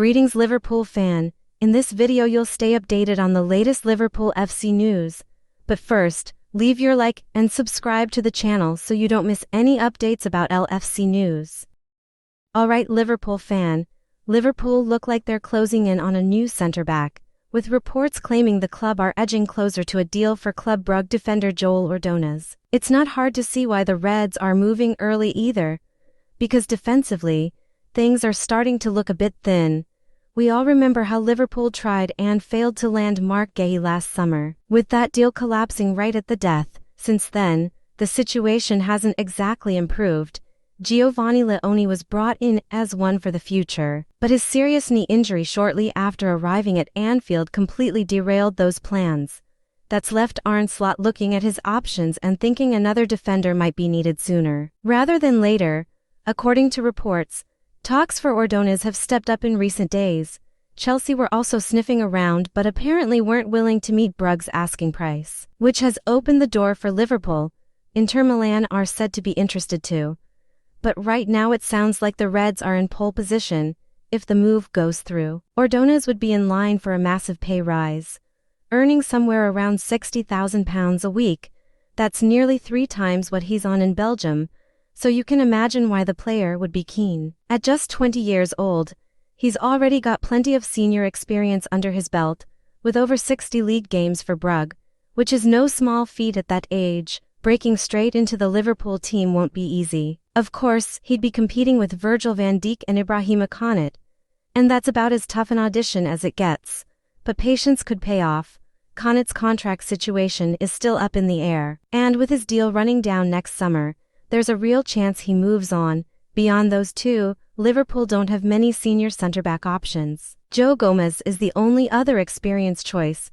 Greetings Liverpool fan, in this video you'll stay updated on the latest Liverpool FC news. But first, leave your like and subscribe to the channel so you don't miss any updates about LFC news. Alright Liverpool fan, Liverpool look like they're closing in on a new centre-back, with reports claiming the club are edging closer to a deal for Club Brugge defender Joel Ordonez. It's not hard to see why the Reds are moving early either, because defensively, things are starting to look a bit thin. We all remember how Liverpool tried and failed to land Marc Guéhi last summer, with that deal collapsing right at the death. Since then, the situation hasn't exactly improved. Giovanni Leone was brought in as one for the future, but his serious knee injury shortly after arriving at Anfield completely derailed those plans. That's left Arne Slot looking at his options and thinking another defender might be needed sooner rather than later. According to reports, talks for Ordonez have stepped up in recent days. Chelsea were also sniffing around but apparently weren't willing to meet Brugge's asking price, which has opened the door for Liverpool. Inter Milan are said to be interested too. But right now it sounds like the Reds are in pole position. If the move goes through, Ordonez would be in line for a massive pay rise, earning somewhere around £60,000 a week. That's nearly 3 times what he's on in Belgium. So you can imagine why the player would be keen. At just 20 years old, he's already got plenty of senior experience under his belt, with over 60 league games for Brugge, which is no small feat at that age. Breaking straight into the Liverpool team won't be easy. Of course, he'd be competing with Virgil van Dijk and Ibrahima Konate, and that's about as tough an audition as it gets. But patience could pay off. Konate's contract situation is still up in the air, and with his deal running down next summer, there's a real chance he moves on. Beyond those two, Liverpool don't have many senior centre-back options. Joe Gomez is the only other experienced choice,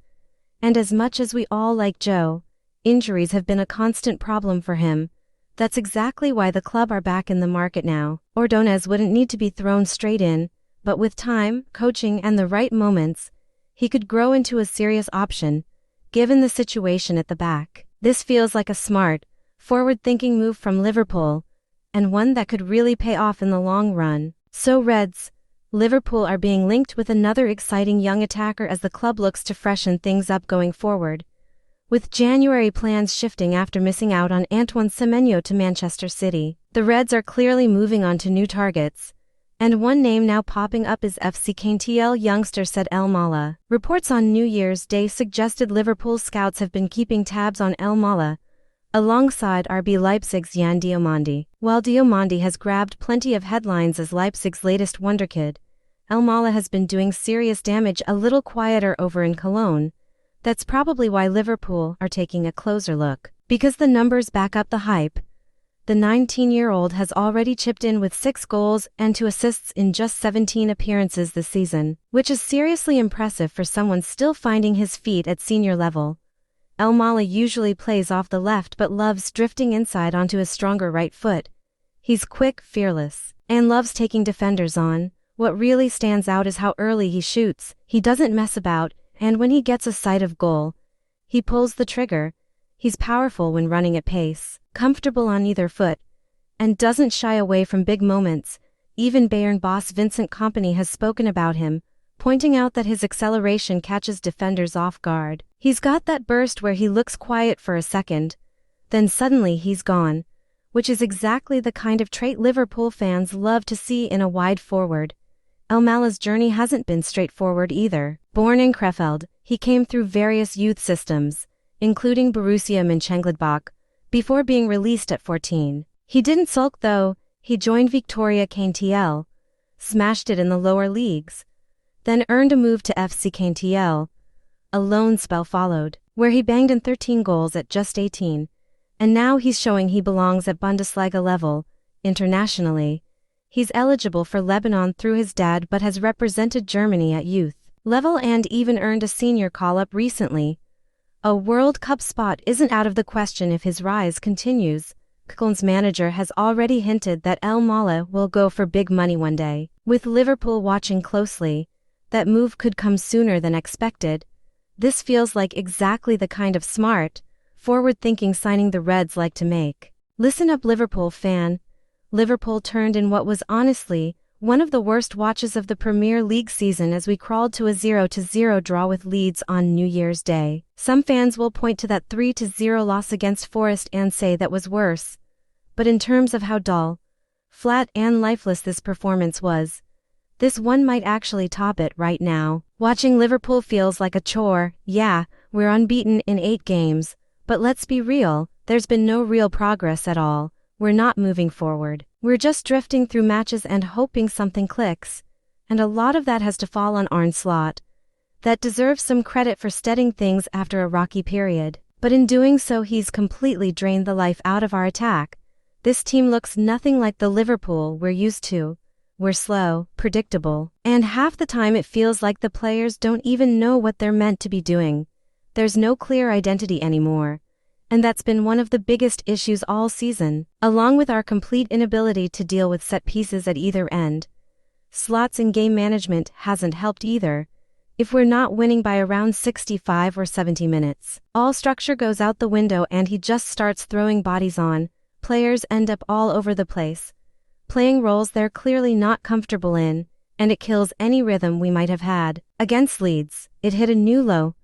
and as much as we all like Joe, injuries have been a constant problem for him. That's exactly why the club are back in the market now. Ordonez wouldn't need to be thrown straight in, but with time, coaching and the right moments, he could grow into a serious option, given the situation at the back. This feels like a smart, forward-thinking move from Liverpool, and one that could really pay off in the long run. So Reds, Liverpool are being linked with another exciting young attacker as the club looks to freshen things up going forward, with January plans shifting after missing out on Antoine Semenyo to Manchester City. The Reds are clearly moving on to new targets, and one name now popping up is FC KTL youngster Said El Mala. Reports on New Year's Day suggested Liverpool scouts have been keeping tabs on El Mala, alongside RB Leipzig's Yan Diomande. While Diomande has grabbed plenty of headlines as Leipzig's latest wonderkid, El Mala has been doing serious damage a little quieter over in Cologne. That's probably why Liverpool are taking a closer look, because the numbers back up the hype. The 19-year-old has already chipped in with 6 goals and 2 assists in just 17 appearances this season, which is seriously impressive for someone still finding his feet at senior level. El Mala usually plays off the left but loves drifting inside onto his stronger right foot. He's quick, fearless, and loves taking defenders on. What really stands out is how early he shoots. He doesn't mess about, and when he gets a sight of goal, he pulls the trigger. He's powerful when running at pace, comfortable on either foot, and doesn't shy away from big moments. Even Bayern boss Vincent Kompany has spoken about him, pointing out that his acceleration catches defenders off guard. He's got that burst where he looks quiet for a second, then suddenly he's gone, which is exactly the kind of trait Liverpool fans love to see in a wide forward. El Mala's journey hasn't been straightforward either. Born in Krefeld, he came through various youth systems, including Borussia Mönchengladbach, before being released at 14. He didn't sulk though. He joined Victoria KTL, smashed it in the lower leagues, then earned a move to FC KTL. A loan spell followed, where he banged in 13 goals at just 18, and now he's showing he belongs at Bundesliga level. Internationally, he's eligible for Lebanon through his dad but has represented Germany at youth level and even earned a senior call-up recently. A World Cup spot isn't out of the question if his rise continues. Köln's manager has already hinted that El Mala will go for big money one day. With Liverpool watching closely, that move could come sooner than expected. This feels like exactly the kind of smart, forward-thinking signing the Reds like to make. Listen up Liverpool fan. Liverpool turned in what was honestly one of the worst watches of the Premier League season as we crawled to a 0-0 draw with Leeds on New Year's Day. Some fans will point to that 3-0 loss against Forest and say that was worse. But in terms of how dull, flat and lifeless this performance was, this one might actually top it right now. Watching Liverpool feels like a chore. Yeah, we're unbeaten in 8 games, but let's be real, there's been no real progress at all. We're not moving forward. We're just drifting through matches and hoping something clicks. And a lot of that has to fall on Arne Slot. That deserves some credit for steadying things after a rocky period. But in doing so he's completely drained the life out of our attack. This team looks nothing like the Liverpool we're used to. We're slow, predictable, and half the time it feels like the players don't even know what they're meant to be doing. There's no clear identity anymore. And that's been one of the biggest issues all season, along with our complete inability to deal with set pieces at either end. Slot's in-game management hasn't helped either. If we're not winning by around 65 or 70 minutes, all structure goes out the window and he just starts throwing bodies on. Players end up all over the place, playing roles they're clearly not comfortable in, and it kills any rhythm we might have had. Against Leeds, it hit a new low.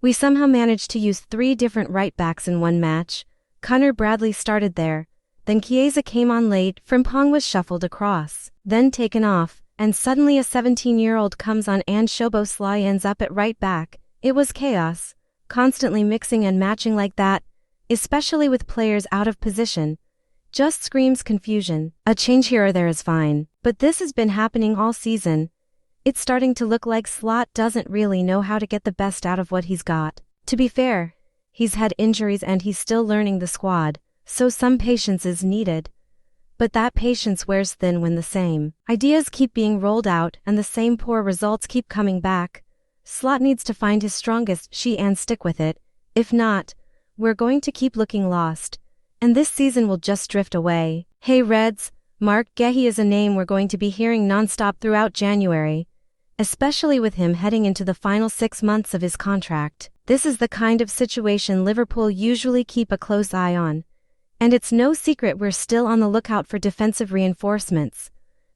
We somehow managed to use 3 different right-backs in one match. Conor Bradley started there, then Chiesa came on late, Frimpong was shuffled across, then taken off, and suddenly a 17-year-old comes on and Szoboszlai ends up at right-back. It was chaos, constantly mixing and matching like that, especially with players out of position. Just screams confusion. A change here or there is fine, but this has been happening all season. It's starting to look like Slot doesn't really know how to get the best out of what he's got. To be fair, he's had injuries and he's still learning the squad, so some patience is needed. But that patience wears thin when the same ideas keep being rolled out and the same poor results keep coming back. Slot needs to find his strongest she and stick with it. If not, we're going to keep looking lost, and this season will just drift away. Hey Reds, Mark Guehi is a name we're going to be hearing non-stop throughout January, especially with him heading into the final 6 months of his contract. This is the kind of situation Liverpool usually keep a close eye on. And it's no secret we're still on the lookout for defensive reinforcements.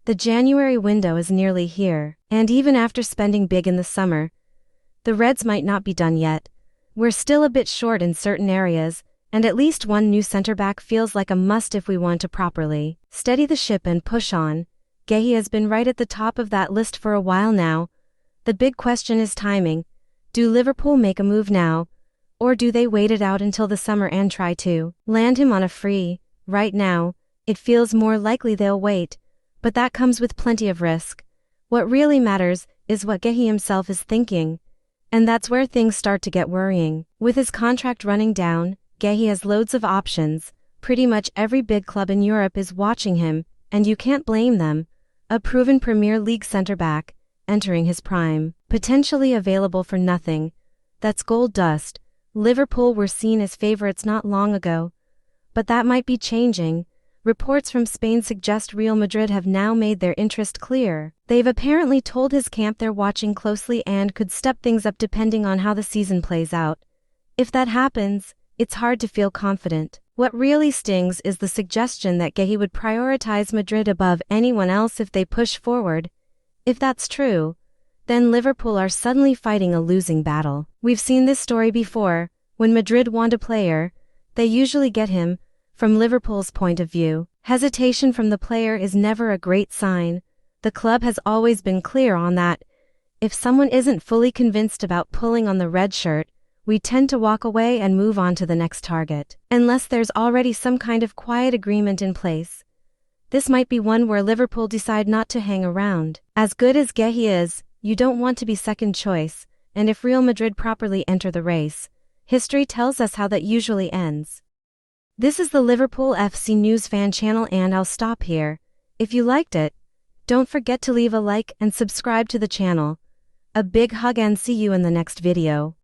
The January window is nearly here, and even after spending big in the summer, the Reds might not be done yet. We're still a bit short in certain areas, and at least one new centre-back feels like a must if we want to properly steady the ship and push on. Guehi has been right at the top of that list for a while now. The big question is timing. Do Liverpool make a move now, or do they wait it out until the summer and try to land him on a free? Right now, it feels more likely they'll wait, but that comes with plenty of risk. What really matters is what Guehi himself is thinking, and that's where things start to get worrying. With his contract running down, Guehi has loads of options. Pretty much every big club in Europe is watching him, and you can't blame them. A proven Premier League centre-back, entering his prime, potentially available for nothing. That's gold dust. Liverpool were seen as favourites not long ago, but that might be changing. Reports from Spain suggest Real Madrid have now made their interest clear. They've apparently told his camp they're watching closely and could step things up depending on how the season plays out. If that happens, it's hard to feel confident. What really stings is the suggestion that Guehi would prioritize Madrid above anyone else if they push forward. If that's true, then Liverpool are suddenly fighting a losing battle. We've seen this story before. When Madrid want a player, they usually get him. From Liverpool's point of view, hesitation from the player is never a great sign. The club has always been clear on that. If someone isn't fully convinced about pulling on the red shirt, we tend to walk away and move on to the next target, unless there's already some kind of quiet agreement in place. This might be one where Liverpool decide not to hang around. As good as Guehi is, you don't want to be second choice, and if Real Madrid properly enter the race, history tells us how that usually ends. This is the Liverpool FC News Fan channel and I'll stop here. If you liked it, don't forget to leave a like and subscribe to the channel. A big hug and see you in the next video.